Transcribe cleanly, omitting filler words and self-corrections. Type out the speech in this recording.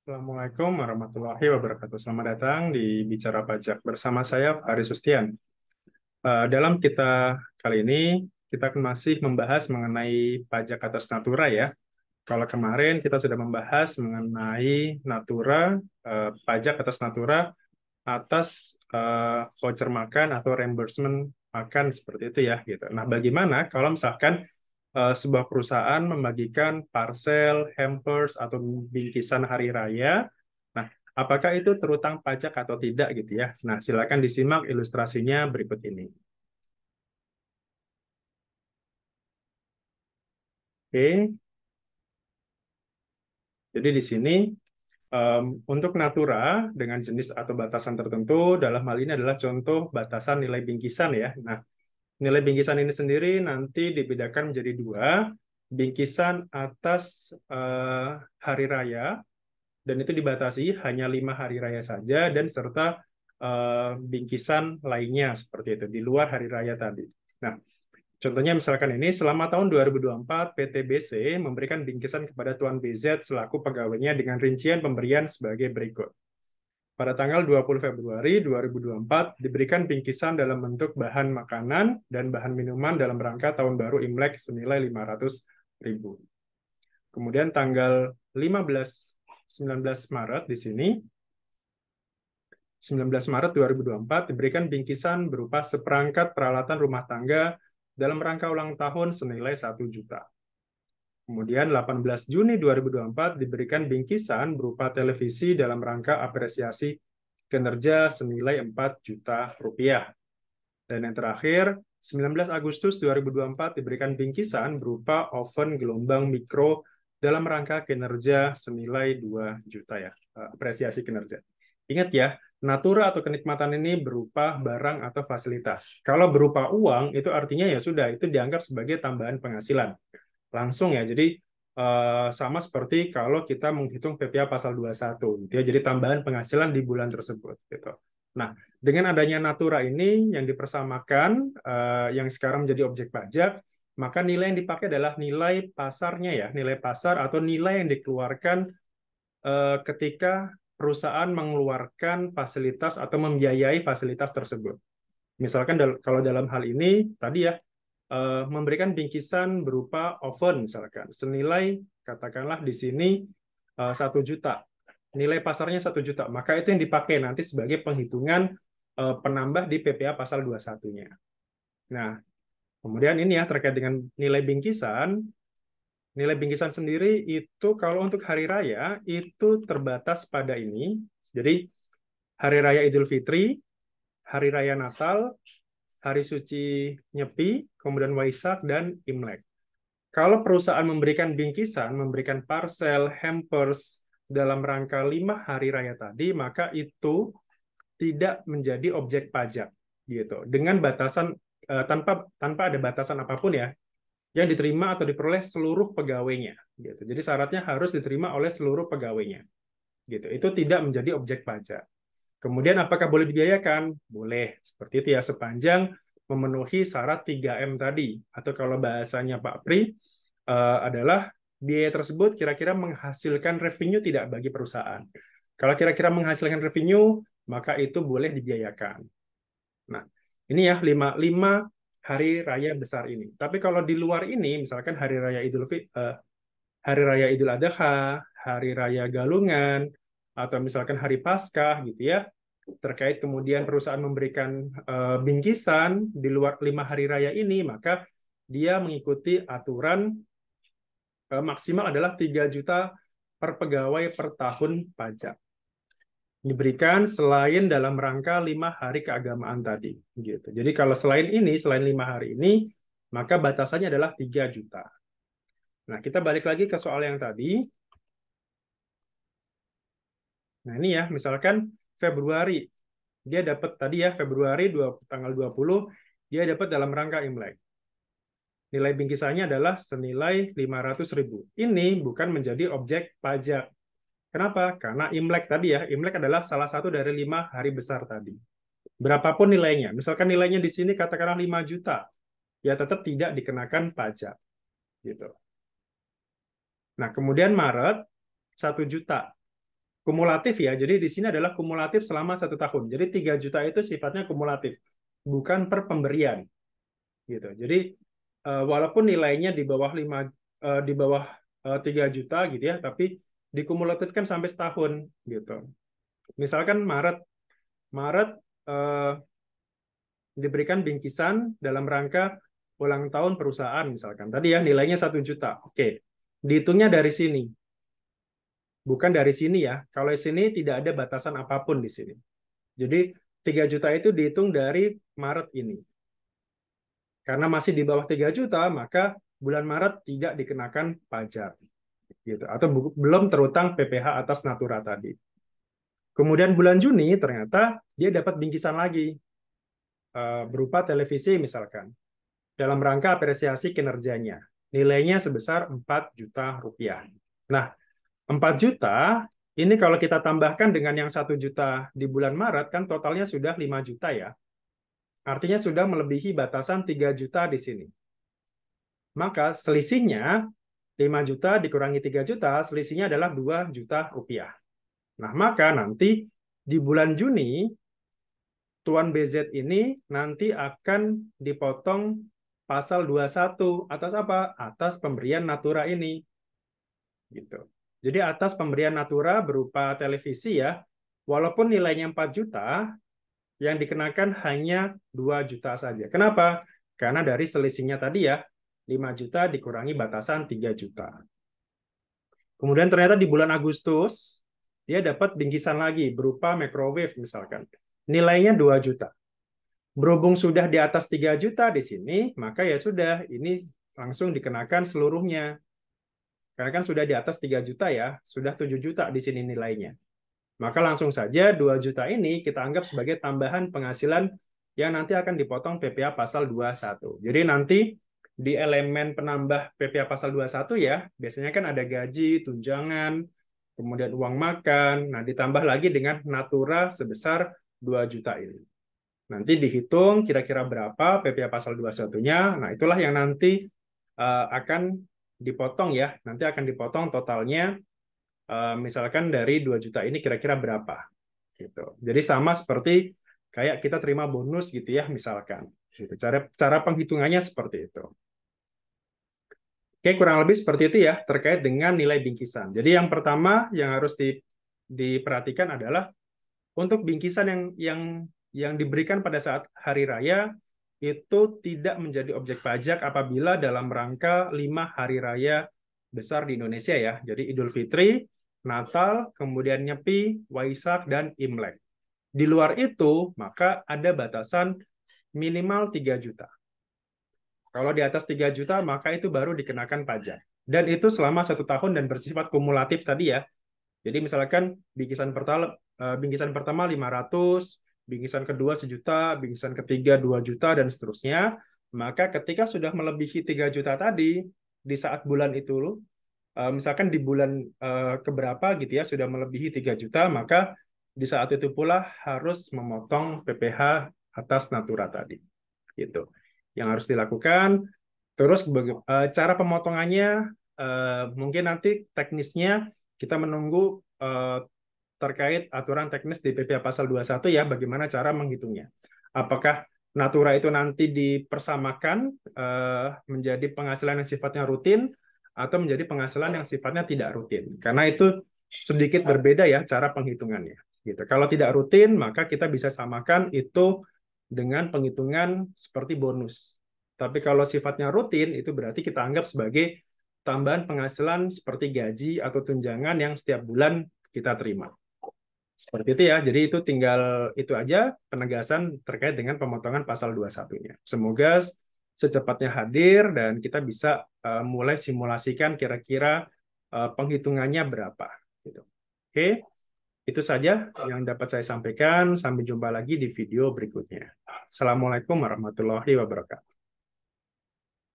Assalamualaikum warahmatullahi wabarakatuh. Selamat datang di Bicara Pajak bersama saya Faris Sustian. Dalam kita kali ini kita akan masih membahas mengenai pajak atas natura ya. Kalau kemarin kita sudah membahas mengenai natura, pajak atas natura atas voucher makan atau reimbursement makan seperti itu ya gitu. Nah, bagaimana kalau misalkan sebuah perusahaan membagikan parcel, hampers atau bingkisan hari raya? Nah, apakah itu terutang pajak atau tidak gitu ya? Nah, silakan disimak ilustrasinya berikut ini. Oke, jadi di sini untuk natura dengan jenis atau batasan tertentu dalam hal ini adalah contoh batasan nilai bingkisan ya. Nah, nilai bingkisan ini sendiri nanti dibedakan menjadi dua, bingkisan atas hari raya, dan itu dibatasi hanya 5 hari raya saja, dan serta bingkisan lainnya seperti itu, di luar hari raya tadi. Nah, contohnya misalkan ini, selama tahun 2024, PT BC memberikan bingkisan kepada Tuan BZ selaku pegawainya dengan rincian pemberian sebagai berikut. Pada tanggal 20 Februari 2024 diberikan bingkisan dalam bentuk bahan makanan dan bahan minuman dalam rangka Tahun Baru Imlek senilai 500.000. Kemudian tanggal 19 Maret di sini, 19 Maret 2024 diberikan bingkisan berupa seperangkat peralatan rumah tangga dalam rangka ulang tahun senilai 1 juta. Kemudian 18 Juni 2024 diberikan bingkisan berupa televisi dalam rangka apresiasi kinerja senilai 4 juta rupiah. Dan yang terakhir, 19 Agustus 2024 diberikan bingkisan berupa oven gelombang mikro dalam rangka kinerja senilai 2 juta ya, apresiasi kinerja. Ingat ya, natura atau kenikmatan ini berupa barang atau fasilitas. Kalau berupa uang, itu artinya ya sudah, itu dianggap sebagai tambahan penghasilan langsung ya. Jadi sama seperti kalau kita menghitung PPh pasal 21 gitu ya. Jadi tambahan penghasilan di bulan tersebut gitu. Nah, dengan adanya natura ini yang dipersamakan yang sekarang menjadi objek pajak, maka nilai yang dipakai adalah nilai pasarnya ya, nilai pasar atau nilai yang dikeluarkan ketika perusahaan mengeluarkan fasilitas atau membiayai fasilitas tersebut. Misalkan kalau dalam hal ini tadi ya, memberikan bingkisan berupa oven misalkan senilai katakanlah di sini 1 juta, nilai pasarnya 1 juta, maka itu yang dipakai nanti sebagai penghitungan penambah di PPh pasal 21-nya. Nah, kemudian ini ya terkait dengan nilai bingkisan sendiri itu kalau untuk hari raya itu terbatas pada ini. Jadi hari raya Idul Fitri, hari raya Natal, hari suci Nyepi, kemudian Waisak, dan Imlek. Kalau perusahaan memberikan bingkisan, memberikan parcel, hampers dalam rangka 5 hari raya tadi, maka itu tidak menjadi objek pajak gitu. Dengan batasan tanpa ada batasan apapun ya, yang diterima atau diperoleh seluruh pegawainya gitu. Jadi syaratnya harus diterima oleh seluruh pegawainya gitu. Itu tidak menjadi objek pajak. Kemudian apakah boleh dibiayakan? Boleh. Seperti itu ya, sepanjang memenuhi syarat 3M tadi. Atau kalau bahasanya Pak Pri, adalah biaya tersebut kira-kira menghasilkan revenue tidak bagi perusahaan. Kalau kira-kira menghasilkan revenue, maka itu boleh dibiayakan. Nah, ini ya 5 hari raya besar ini. Tapi kalau di luar ini, misalkan hari raya Idul Adha, hari raya Galungan, atau misalkan hari Paskah gitu ya, terkait kemudian perusahaan memberikan bingkisan di luar 5 hari raya ini, maka dia mengikuti aturan maksimal adalah 3 juta per pegawai per tahun pajak. Diberikan selain dalam rangka 5 hari keagamaan tadi. Gitu. Jadi kalau selain ini, selain 5 hari ini, maka batasannya adalah 3 juta. Nah, kita balik lagi ke soal yang tadi. Nah, ini ya, misalkan Februari, dia dapat tadi ya, Februari tanggal 20, dia dapat dalam rangka Imlek. Nilai bingkisannya adalah senilai 500.000. Ini bukan menjadi objek pajak. Kenapa? Karena Imlek tadi ya, Imlek adalah salah satu dari 5 hari besar tadi. Berapapun nilainya, misalkan nilainya di sini katakanlah 5 juta, ya tetap tidak dikenakan pajak. Gitu. Nah, kemudian Maret, 1 juta. kumulatif ya. Jadi di sini adalah kumulatif selama 1 tahun. Jadi 3 juta itu sifatnya kumulatif, bukan per pemberian gitu. Jadi walaupun nilainya di bawah 3 juta gitu ya, tapi dikumulatifkan sampai setahun gitu. Misalkan Maret Maret eh, diberikan bingkisan dalam rangka ulang tahun perusahaan misalkan. Tadi ya nilainya 1 juta. Oke. Dihitungnya dari sini. Bukan dari sini ya. Kalau di sini tidak ada batasan apapun di sini. Jadi 3 juta itu dihitung dari Maret ini. Karena masih di bawah 3 juta, maka bulan Maret tidak dikenakan pajak. Gitu. Atau belum terutang PPh atas natura tadi. Kemudian bulan Juni ternyata dia dapat bingkisan lagi berupa televisi misalkan dalam rangka apresiasi kinerjanya. Nilainya sebesar 4 juta rupiah. Nah, 4 juta ini kalau kita tambahkan dengan yang 1 juta di bulan Maret kan totalnya sudah 5 juta ya. Artinya sudah melebihi batasan 3 juta di sini. Maka selisihnya 5 juta dikurangi 3 juta, selisihnya adalah 2 juta rupiah. Nah, maka nanti di bulan Juni Tuan BZ ini nanti akan dipotong pasal 21 atas apa? Atas pemberian natura ini. Gitu. Jadi atas pemberian natura berupa televisi ya, walaupun nilainya 4 juta, yang dikenakan hanya 2 juta saja. Kenapa? Karena dari selisihnya tadi ya, 5 juta dikurangi batasan 3 juta. Kemudian ternyata di bulan Agustus, dia dapat bingkisan lagi berupa microwave misalkan. Nilainya 2 juta. Berhubung sudah di atas 3 juta di sini, maka ya sudah, ini langsung dikenakan seluruhnya. Karena kan sudah di atas 3 juta ya, sudah 7 juta di sini nilainya. Maka langsung saja 2 juta ini kita anggap sebagai tambahan penghasilan yang nanti akan dipotong PPh pasal 21. Jadi nanti di elemen penambah PPh pasal 21 ya, biasanya kan ada gaji, tunjangan, kemudian uang makan, nah ditambah lagi dengan natura sebesar 2 juta ini. Nanti dihitung kira-kira berapa PPh pasal 21-nya, nah itulah yang nanti akan dipotong ya, nanti akan dipotong totalnya misalkan dari 2 juta ini kira-kira berapa gitu. Jadi sama seperti kayak kita terima bonus gitu ya misalkan. Gitu. Cara penghitungannya seperti itu. Oke, kurang lebih seperti itu ya terkait dengan nilai bingkisan. Jadi yang pertama yang harus diperhatikan adalah untuk bingkisan yang diberikan pada saat hari raya itu tidak menjadi objek pajak apabila dalam rangka 5 hari raya besar di Indonesia ya. Jadi Idul Fitri, Natal, kemudian Nyepi, Waisak, dan Imlek. Di luar itu, maka ada batasan minimal 3 juta. Kalau di atas 3 juta, maka itu baru dikenakan pajak. Dan itu selama 1 tahun dan bersifat kumulatif tadi ya. Jadi misalkan bingkisan pertama 500, bingkisan kedua 1 juta, bingkisan ketiga 2 juta, dan seterusnya. Maka ketika sudah melebihi 3 juta tadi, di saat bulan itu, misalkan di bulan keberapa gitu ya, sudah melebihi 3 juta, maka di saat itu pula harus memotong PPh atas natura tadi. Gitu. Yang harus dilakukan. Terus cara pemotongannya, mungkin nanti teknisnya kita menunggu terkait aturan teknis di PPh pasal 21 ya, bagaimana cara menghitungnya. Apakah natura itu nanti dipersamakan menjadi penghasilan yang sifatnya rutin atau menjadi penghasilan yang sifatnya tidak rutin. Karena itu sedikit berbeda ya cara penghitungannya. Gitu. Kalau tidak rutin, maka kita bisa samakan itu dengan penghitungan seperti bonus. Tapi kalau sifatnya rutin, itu berarti kita anggap sebagai tambahan penghasilan seperti gaji atau tunjangan yang setiap bulan kita terima. Seperti itu ya. Jadi itu tinggal itu aja penegasan terkait dengan pemotongan pasal 21-nya. Semoga secepatnya hadir dan kita bisa mulai simulasikan kira-kira penghitungannya berapa. Gitu. Oke, itu saja yang dapat saya sampaikan. Sampai jumpa lagi di video berikutnya. Assalamualaikum warahmatullahi wabarakatuh.